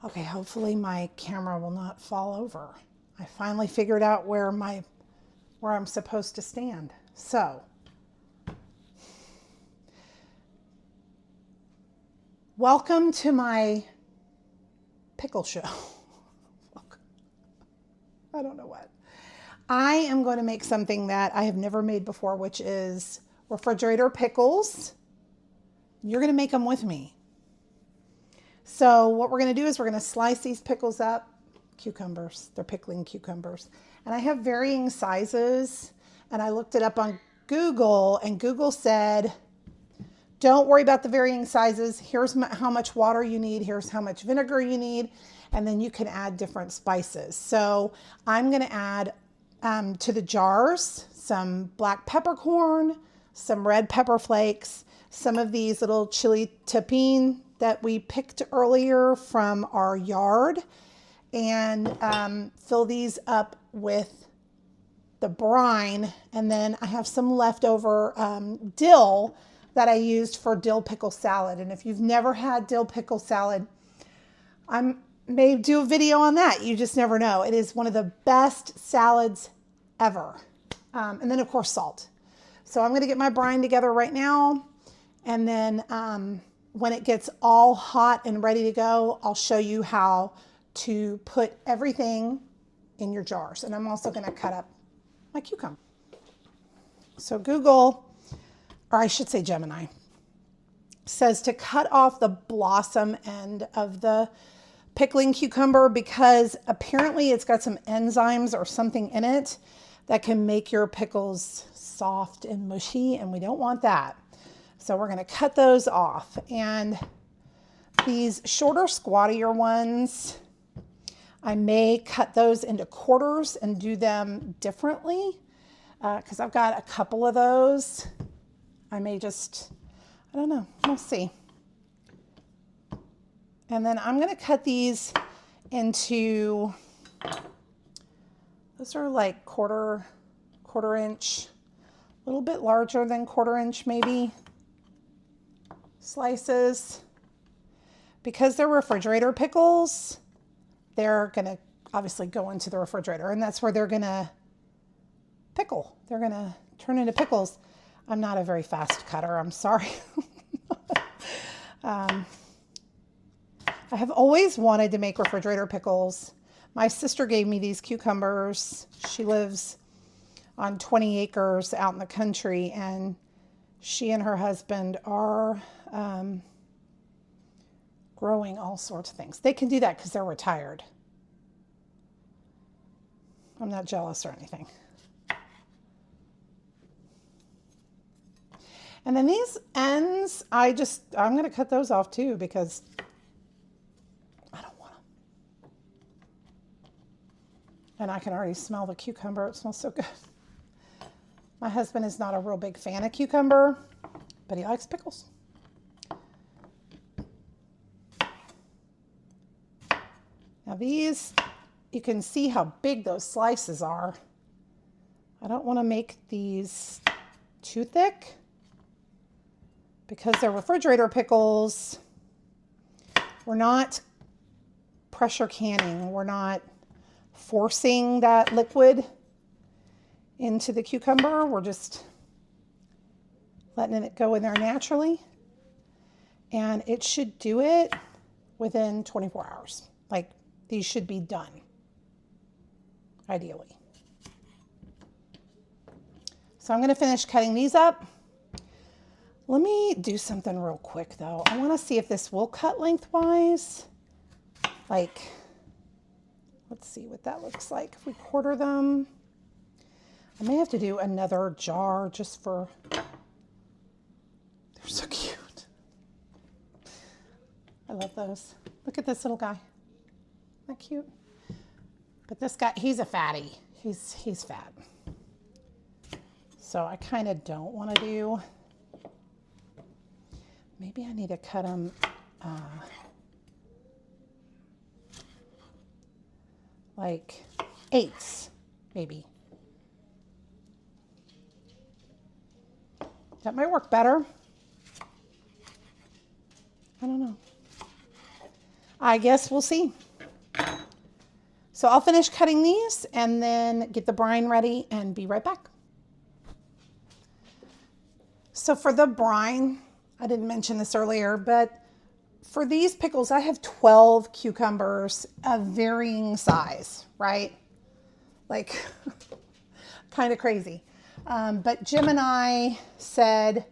Okay, hopefully my camera will not fall over. I finally figured out where I'm supposed to stand. So, welcome to my pickle show. I don't know what. I am going to make something that I have never made before, which is refrigerator pickles. You're going to make them with me. So what we're going to do is we're going to slice these pickles up, cucumbers. They're pickling cucumbers. And I have varying sizes. And I looked it up on Google, and Google said, don't worry about the varying sizes. Here's how much water you need. Here's how much vinegar you need. And then you can add different spices. So I'm going to add to the jars some black peppercorn, some red pepper flakes, some of these little Chile Tepin that we picked earlier from our yard, and fill these up with the brine. And then I have some leftover dill that I used for dill pickle salad. And if you've never had dill pickle salad, I may do a video on that. You just never know. It is one of the best salads ever. And then of course salt. So I'm going to get my brine together right now. And then when it gets all hot and ready to go, I'll show you how to put everything in your jars. And I'm also going to cut up my cucumber. So Google, or I should say Gemini, says to cut off the blossom end of the pickling cucumber because apparently it's got some enzymes or something in it that can make your pickles soft and mushy, and we don't want that. So we're going to cut those off. And these shorter, squattier ones, I may cut those into quarters and do them differently because I've got a couple of those. I may just, I don't know, we'll see. And then I'm going to cut these into, those are like quarter inch, a little bit larger than quarter inch maybe, slices. Because they're refrigerator pickles, they're going to obviously go into the refrigerator, and that's where they're going to pickle. They're going to turn into pickles. I'm not a very fast cutter, I'm sorry. I have always wanted to make refrigerator pickles. My sister gave me these cucumbers. She lives on 20 acres out in the country, and she and her husband are growing all sorts of things. They can do that because they're retired. I'm not jealous or anything. And then these ends, I'm going to cut those off too because I don't want them. And I can already smell the cucumber. It smells so good. My husband is not a real big fan of cucumber, but he likes pickles. Now these, you can see how big those slices are. I don't want to make these too thick because they're refrigerator pickles. We're not pressure canning. We're not forcing that liquid into the cucumber. We're just letting it go in there naturally. And it should do it within 24 hours. Like, these should be done, ideally. So I'm going to finish cutting these up. Let me do something real quick though. I want to see if this will cut lengthwise. Like, let's see what that looks like if we quarter them. I may have to do another jar just for, they're so cute. I love those. Look at this little guy. Isn't that cute? But this guy, he's a fatty. He's fat. So I kind of don't want to do, maybe I need to cut them like eighths, maybe. That might work better. I don't know. I guess we'll see. So I'll finish cutting these and then get the brine ready and be right back. So for the brine, I didn't mention this earlier, but for these pickles, I have 12 cucumbers of varying size, right? Like kind of crazy. But Jim and I said,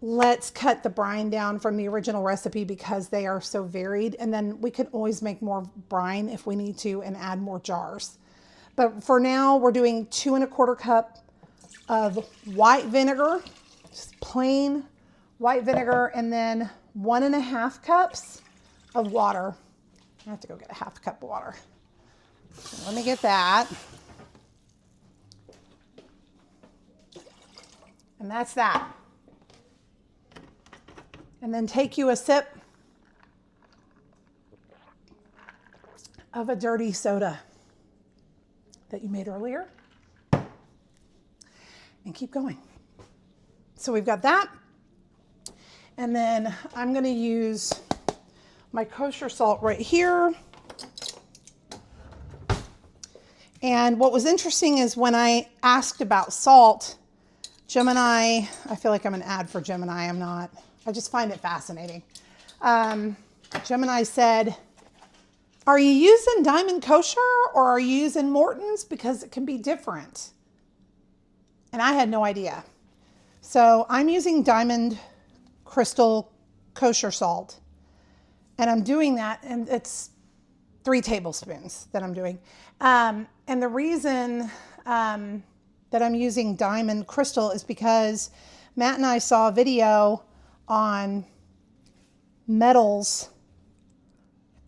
let's cut the brine down from the original recipe because they are so varied. And then we can always make more brine if we need to and add more jars. But for now, we're doing 2 1/4 cup of white vinegar, just plain white vinegar, and then 1 1/2 cups of water. I have to go get a 1/2 cup of water. So let me get that. And that's that. And then take you a sip of a dirty soda that you made earlier and keep going. So we've got that. And then I'm going to use my kosher salt right here. And what was interesting is when I asked about salt, Jim and I feel like I'm an ad for Jim and I'm not. I just find it fascinating. Jim and I said, are you using Diamond Kosher or are you using Morton's? Because it can be different. And I had no idea. So I'm using Diamond Crystal Kosher salt. And I'm doing that, and it's 3 tablespoons that I'm doing. And the reason that I'm using Diamond Crystal is because Matt and I saw a video on metals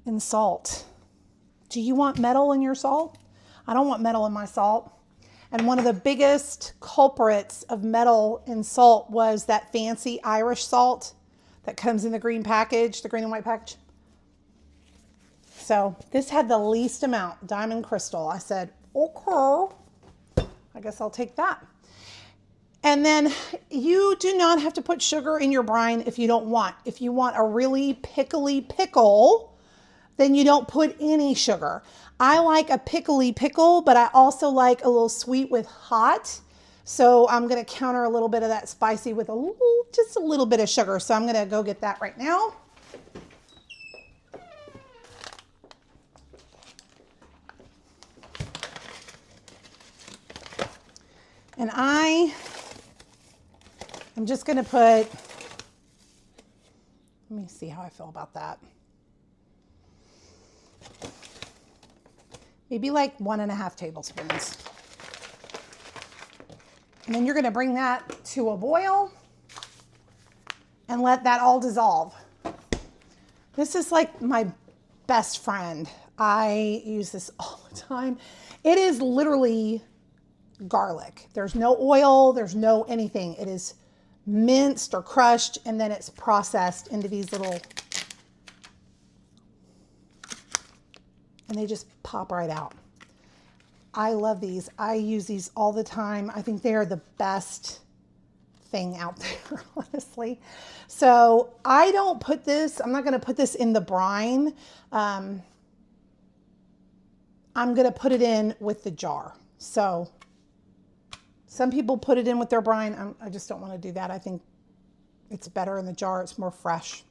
in salt. Do you want metal in your salt? I don't want metal in my salt. And one of the biggest culprits of metal in salt was that fancy Irish salt that comes in the green package, the green and white package. So this had the least amount, Diamond Crystal. I said, okay, I guess I'll take that. And then you do not have to put sugar in your brine if you don't want. If you want a really pickly pickle, then you don't put any sugar. I like a pickly pickle, but I also like a little sweet with hot. So I'm going to counter a little bit of that spicy with just a little bit of sugar. So I'm going to go get that right now. And I'm just going to put, let me see how I feel about that. Maybe like 1 1/2 tablespoons. And then you're going to bring that to a boil and let that all dissolve. This is like my best friend. I use this all the time. It is literally garlic. There's no oil, there's no anything. It is minced or crushed, and then it's processed into these little, and they just pop right out. I love these. I use these all the time. I think they are the best thing out there, honestly. So I don't put this, I'm not going to put this in the brine. I'm going to put it in with the jar. So some people put it in with their brine. I just don't want to do that. I think it's better in the jar. It's more fresh.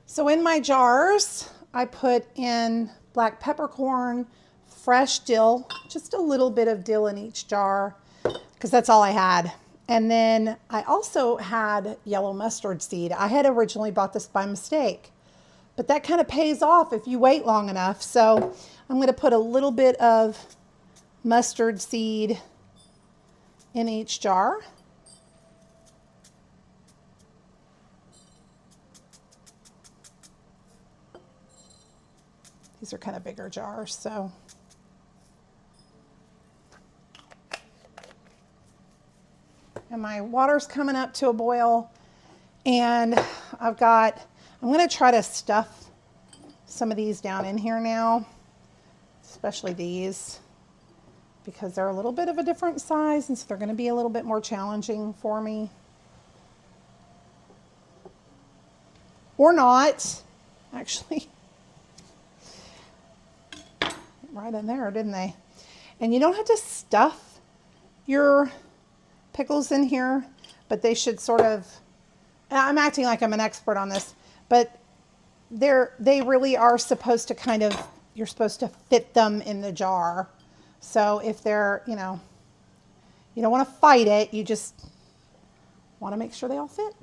So in my jars, I put in black peppercorn, fresh dill, just a little bit of dill in each jar, because that's all I had. And then I also had yellow mustard seed. I had originally bought this by mistake, but that kind of pays off if you wait long enough. So I'm going to put a little bit of mustard seed in each jar. These are kind of bigger jars, so. And my water's coming up to a boil, and I'm going to try to stuff some of these down in here now, especially these, because they're a little bit of a different size, and so they're going to be a little bit more challenging for me. Or not, actually. Right in there, didn't they? And you don't have to stuff your pickles in here, but they should sort of, I'm acting like I'm an expert on this, but they really are supposed to kind of, you're supposed to fit them in the jar. So if they're, you know, you don't want to fight it, you just want to make sure they all fit.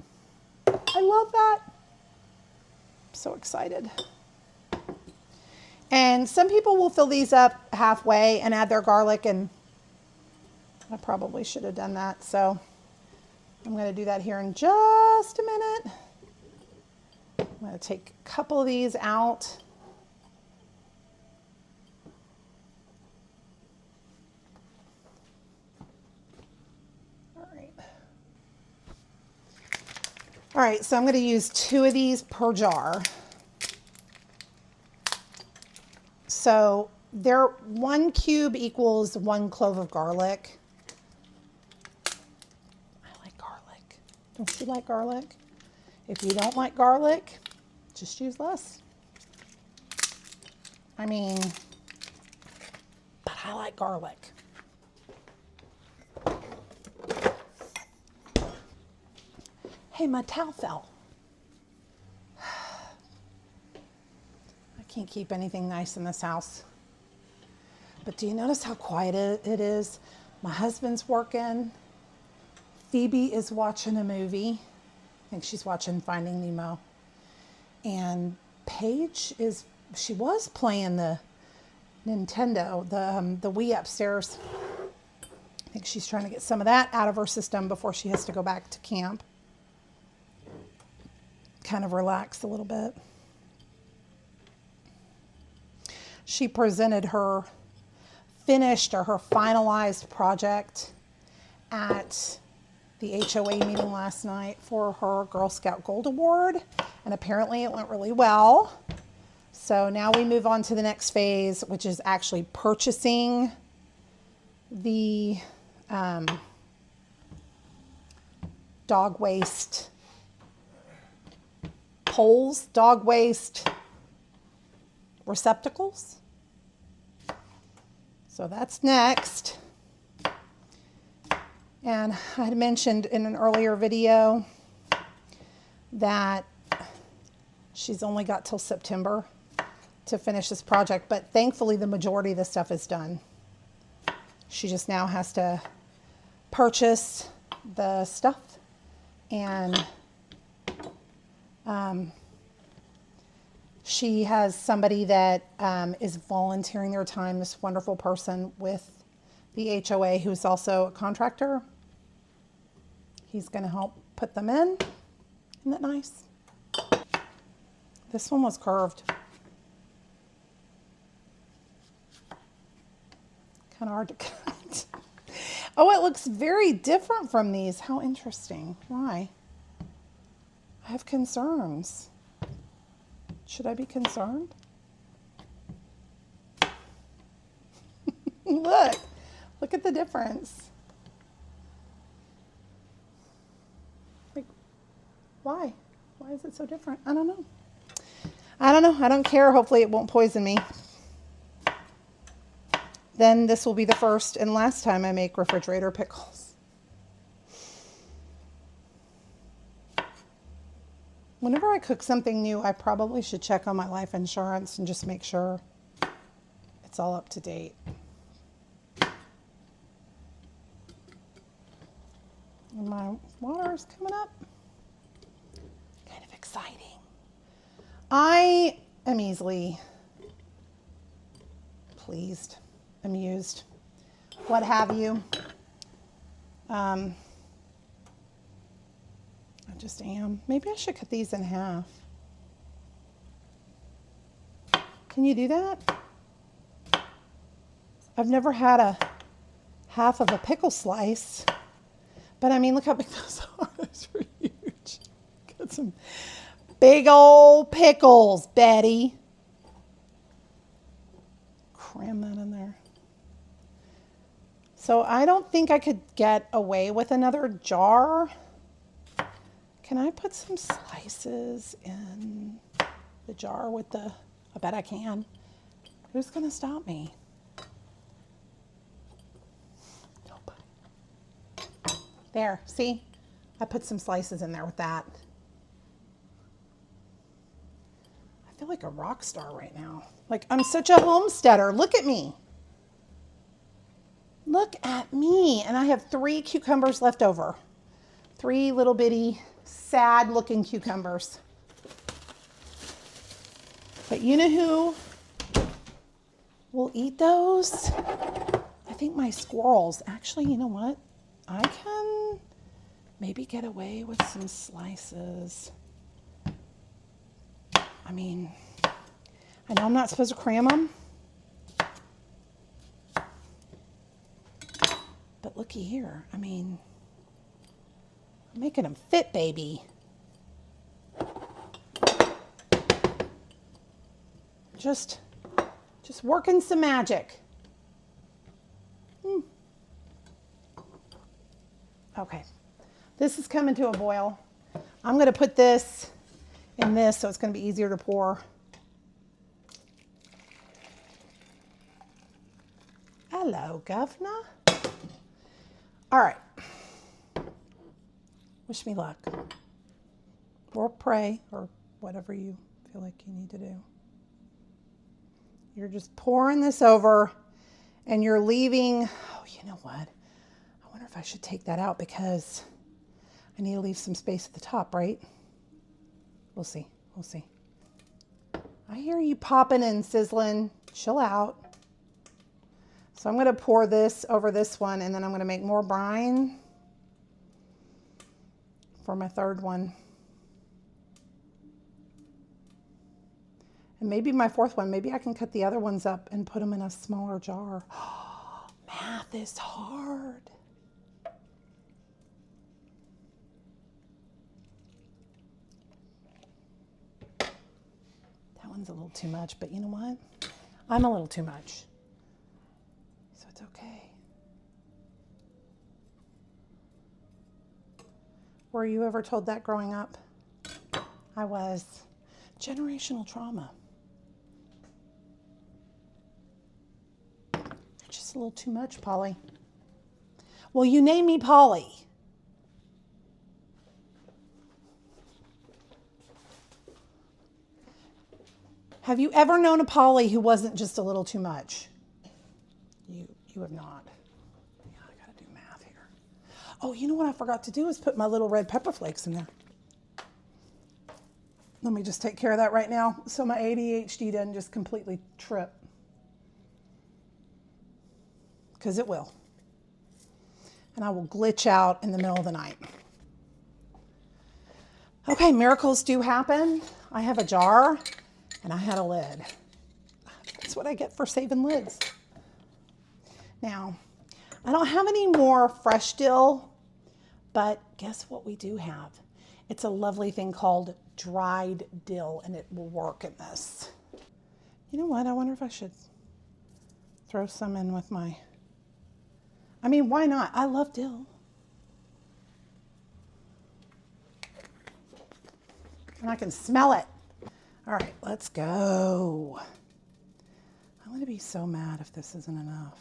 I love that. I'm so excited. And some people will fill these up halfway and add their garlic, and I probably should have done that. So I'm going to do that here in just a minute. I'm going to take a couple of these out. All right. All right, so I'm going to use 2 of these per jar. So 1 cube equals 1 clove of garlic. I like garlic. Don't you like garlic? If you don't like garlic, just use less. I mean, but I like garlic. Hey, my towel fell. Can't keep anything nice in this house. But do you notice how quiet it is? My husband's working. Phoebe is watching a movie. I think she's watching Finding Nemo. And Paige she was playing the Nintendo, the Wii upstairs. I think she's trying to get some of that out of her system before she has to go back to camp. Kind of relax a little bit. She presented her finished or her finalized project at the HOA meeting last night for her Girl Scout Gold Award, and apparently it went really well. So now we move on to the next phase, which is actually purchasing the dog waste poles, dog waste receptacles. So that's next. And I had mentioned in an earlier video that she's only got till September to finish this project, but thankfully the majority of the stuff is done. She just now has to purchase the stuff, and she has somebody that is volunteering their time, this wonderful person with the HOA who's also a contractor. He's going to help put them in. Isn't that nice? This one was curved. Kind of hard to cut. Oh, it looks very different from these. How interesting. Why? I have concerns. Should I be concerned? Look at the difference. Like, why? Why is it so different? I don't know. I don't know. I don't care. Hopefully it won't poison me. Then this will be the first and last time I make refrigerator pickles. Whenever I cook something new, I probably should check on my life insurance and just make sure it's all up to date. And my water is coming up. Kind of exciting. I am easily pleased, amused, what have you. I just am. Maybe I should cut these in half. Can you do that? I've never had a half of a pickle slice, but I mean, look how big those are. Those are huge. Got some big old pickles, Betty. Cram that in there. So I don't think I could get away with another jar. Can I put some slices in the jar with the, I bet I can. Who's gonna stop me? Nobody. There, see? I put some slices in there with that. I feel like a rock star right now. Like I'm such a homesteader. Look at me. Look at me. And I have 3 cucumbers left over. 3 little bitty, sad looking cucumbers. But you know who will eat those? I think my squirrels. Actually, you know what? I can maybe get away with some slices. I mean, I know I'm not supposed to cram them. But looky here. I mean, I'm making them fit, baby. Just working some magic. Okay, this is coming to a boil. I'm going to put this in this so it's going to be easier to pour. Hello, governor. All right. Wish me luck. Or pray, or whatever you feel like you need to do. You're just pouring this over and you're leaving, oh, you know what? I wonder if I should take that out because I need to leave some space at the top, right? We'll see. We'll see. I hear you popping and sizzling. Chill out. So I'm going to pour this over this one and then I'm going to make more brine for my third one. And maybe my fourth one, maybe I can cut the other ones up and put them in a smaller jar. Math is hard. That one's a little too much, but you know what? I'm a little too much. So it's okay. Were you ever told that growing up? I was. Generational trauma. Just a little too much, Polly. Well, you name me Polly. Have you ever known a Polly who wasn't just a little too much? You have not. Yeah, I gotta do math here. Oh, you know what I forgot to do is put my little red pepper flakes in there. Let me just take care of that right now so my ADHD doesn't just completely trip. Because it will. And I will glitch out in the middle of the night. Okay, miracles do happen. I have a jar and I had a lid. That's what I get for saving lids. Now, I don't have any more fresh dill, but guess what we do have? It's a lovely thing called dried dill and it will work in this. You know what? I wonder if I should throw some in with my, I mean, why not? I love dill. And I can smell it. All right, let's go. I'm going to be so mad if this isn't enough.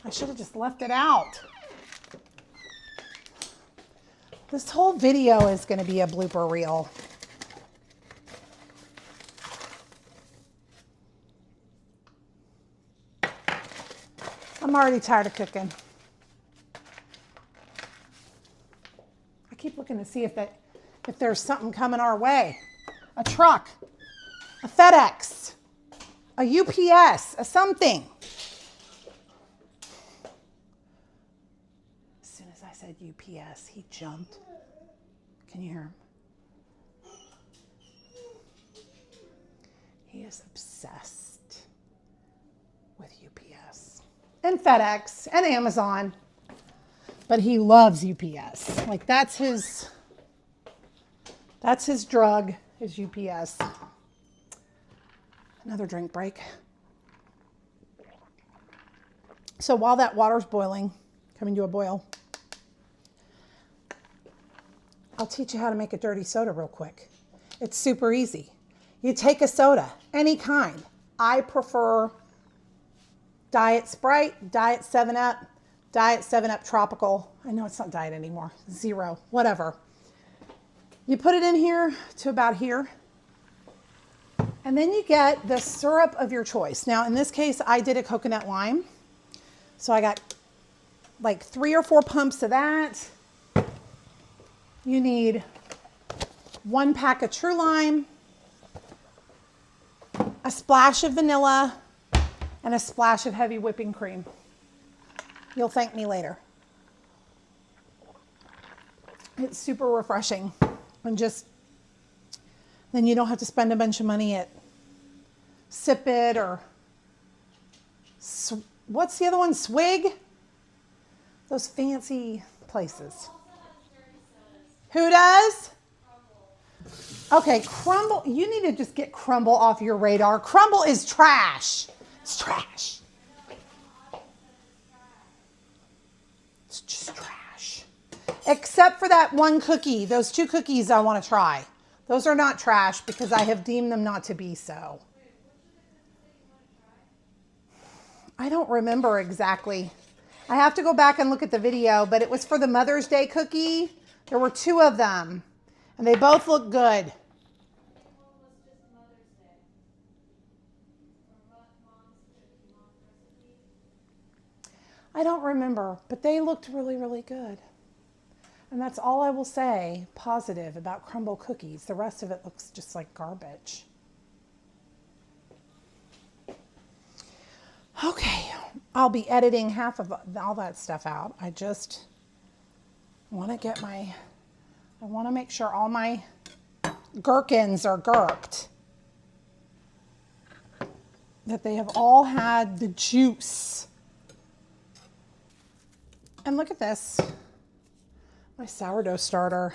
I should have just left it out. This whole video is going to be a blooper reel. I'm already tired of cooking. keep looking to see if there's something coming our way. A truck, a FedEx, a UPS, a something. As soon as I said UPS, he jumped. Can you hear him? He is obsessed with UPS and FedEx and Amazon, but he loves UPS. Like that's his drug, is UPS. Another drink break. So while that water's boiling, coming to a boil, I'll teach you how to make a dirty soda real quick. It's super easy. You take a soda, any kind. I prefer Diet Sprite, Diet 7-Up, Diet 7-Up Tropical. I know it's not Diet anymore. Zero, whatever. You put it in here to about here. And then you get the syrup of your choice. Now, in this case, I did a coconut lime. So I got like 3 or 4 pumps of that. You need 1 pack of true lime, a splash of vanilla, and a splash of heavy whipping cream. You'll thank me later. It's super refreshing. And just, then you don't have to spend a bunch of money at Sip It or, what's the other one? Swig? Those fancy places. Who does? Okay, Crumble. You need to just get Crumble off your radar. Crumble is trash. It's trash. It's just trash. Except for that one cookie. Those 2 cookies I want to try. Those are not trash because I have deemed them not to be so. I don't remember exactly. I have to go back and look at the video, but it was for the Mother's Day cookie. There were 2 of them, and they both look good. I don't remember, but they looked really, really good. And that's all I will say positive about Crumble cookies. The rest of it looks just like garbage. Okay, I'll be editing half of all that stuff out. I just want to get I want to make sure all my gherkins are gherked. That they have all had the juice. And look at this. My sourdough starter.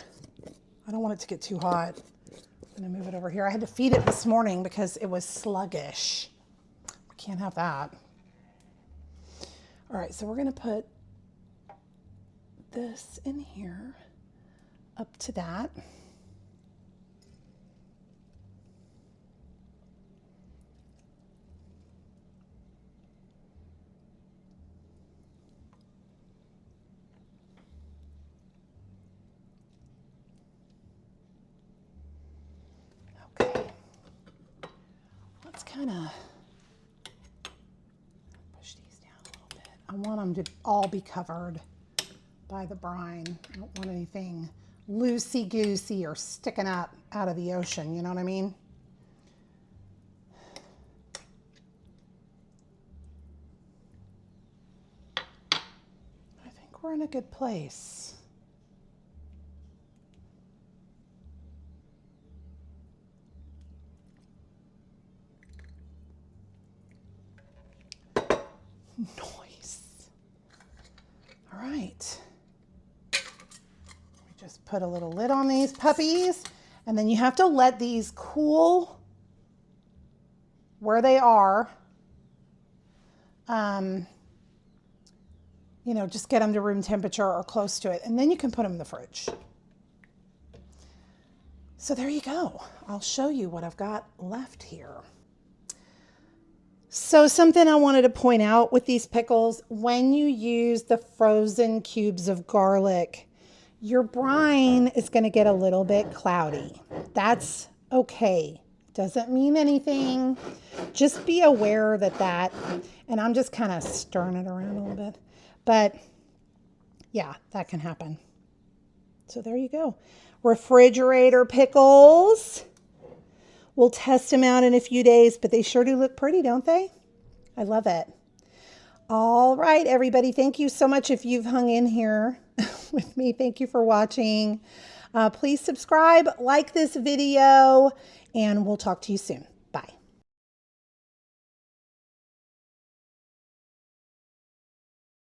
I don't want it to get too hot. I'm going to move it over here. I had to feed it this morning because it was sluggish. Can't have that. All right, so we're going to put this in here up to that. Okay. Let's kind of push these down a little bit. I want them to all be covered by the brine. I don't want anything loosey-goosey or sticking up out of the ocean, you know what I mean? I think we're in a good place. Nice. All right. We just put a little lid on these puppies, and then you have to let these cool where they are. You know, just get them to room temperature or close to it, and then you can put them in the fridge. So there you go. I'll show you what I've got left here. So something I wanted to point out with these pickles, when you use the frozen cubes of garlic, your brine is going to get a little bit cloudy. That's okay. Doesn't mean anything. Just be aware that, and I'm just kind of stirring it around a little bit, but yeah, that can happen. So there you go. Refrigerator pickles. We'll test them out in a few days, but they sure do look pretty, don't they? I love it. All right, everybody. Thank you so much if you've hung in here with me. Thank you for watching. Please subscribe, like this video, and we'll talk to you soon.